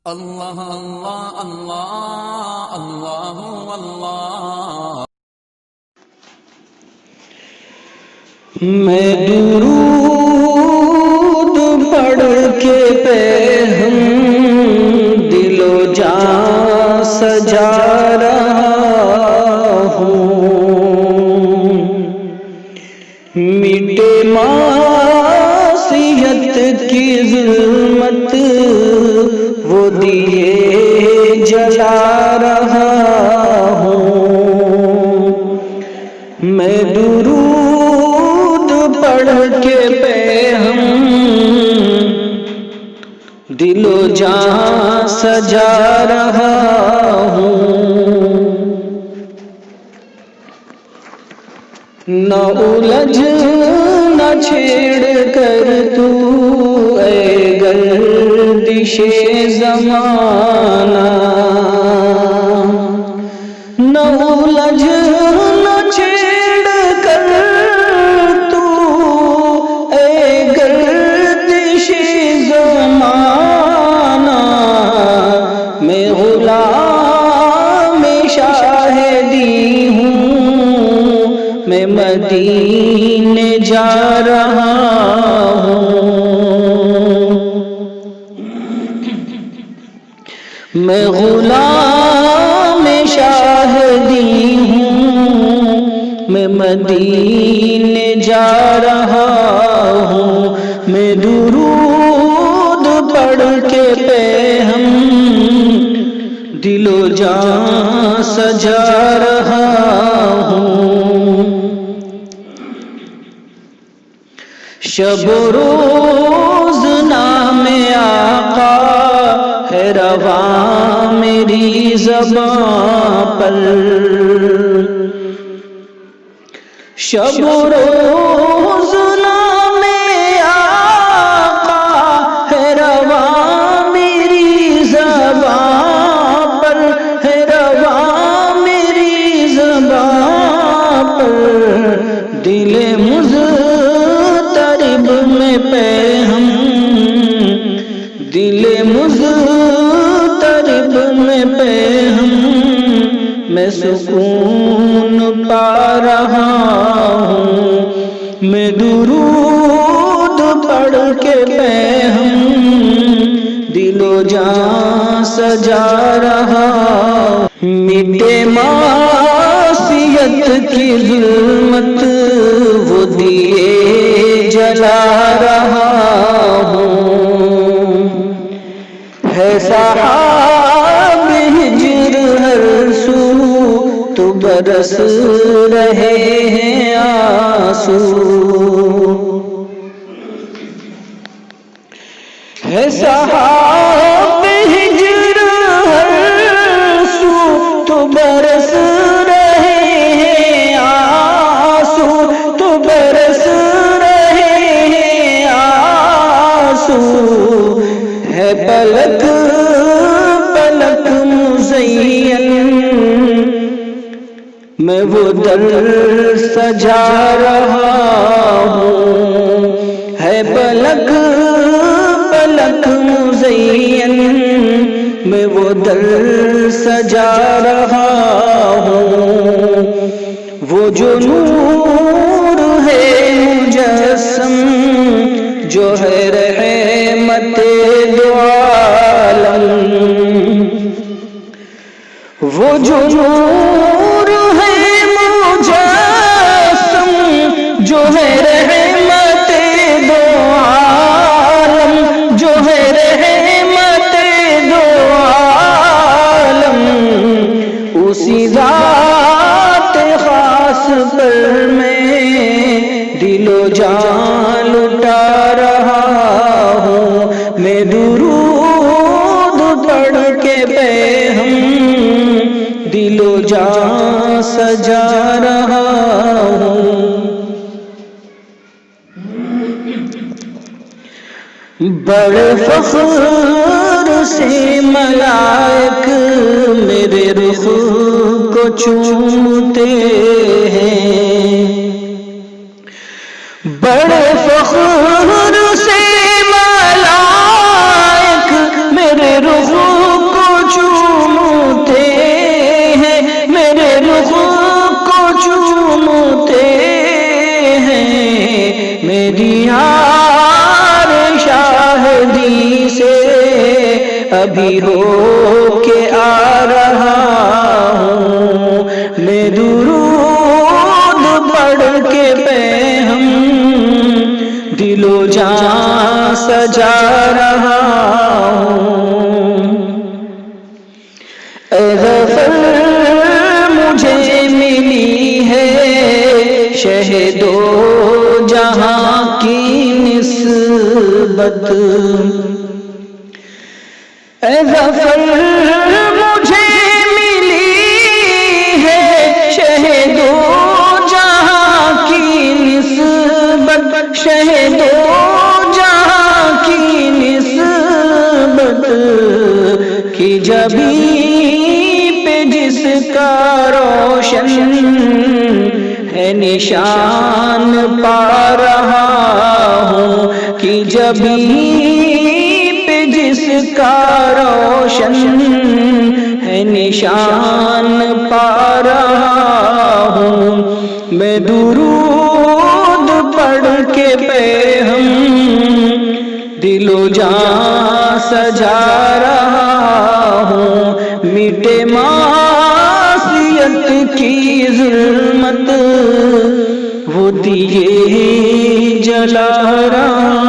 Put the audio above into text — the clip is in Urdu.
اللہ اللہ اللہ اللہ اللہ۔ میں درود پڑھ کے پہ ہم دل و جان سجا رہا ہوں، مٹے معصیت کی ظلمت وہ دیے جلا رہا ہوں۔ میں درود پڑھ کے پہ ہم دل و جان سجا رہا ہوں، نہ الجھ نہ چھیڑ کر تو اے گردش زمانہ، نہ الجھ نہ چھیڑ کر تو اے گردش زمانہ، میں غلام شاہدی ہوں، میں مدینے جا رہا ہوں، میں غلام شاہدی ہوں، میں مدینے جا رہا ہوں۔ میں درود پڑھ کے پہ ہم دل و جان سجا رہا ہوں، شب و روز نام آقا ہے رواں میری زبان پر، شب و روز نام آقا ہے رواں میری زبان پر، ہے رواں میری زبان پر، دل مضطرب میں پہ ہم دل مضطرب میں پہ ہم میں سکون پا رہا ہوں، میں درود پڑھ کے پہ ہم دل و جان سجا رہا ہوں، مٹے معصیت کی ظلمت وہ دیے جلا رہا ہوں، ہے سحاب ہجر ہر سو تو برس رہے ہیں آنسو، ہے سحاب ہجر ہر سو تو برس رہے ہیں آنسو، تو برس رہے ہیں آنسو، ہے پلک پلک مزین میں وہ در سجا رہا ہوں، ہے پلک پلک مزین میں وہ در سجا رہا ہوں، وہ جو نور ہے مجسم جو ہے رحمت دو عالم، وہ جو نور ہے مجسم جو ہے رحمت دو عالم، جو ہے رحمت دو عالم، اسی ذات خاص پر میں دل و جان لٹا رہا ہوں، میں درود پڑھ کے پہ ہم دل و جان سجا رہا ہوں، بڑے فخر سے ملائک میرے رخ کو چومتے ہیں، بڑے فخر سے ملائک میرے رخ میری یار شاہدی سے ابھی ہو کے آ رہا ہوں، میں درود پڑھ کے پہ ہم دل و جان سجا رہا ہوں۔ اے ظفر مجھے ملی ہے شہد و جہاں کی نسبت، اے ظفر مجھے ملی ہے شہد و جہاں کی نسبت، شہد و جہاں کی نسبت کی جبیں پہ جس کا روشن ہے نشان پا رہا ہوں، کہ جبیں پہ جس کا روشن ہے نشان پا رہا ہوں، میں درود پڑھ کے پہ ہم دل و جان سجا رہا ہوں، میٹے معصیت کی ظلمت وہ دیے جلا رہا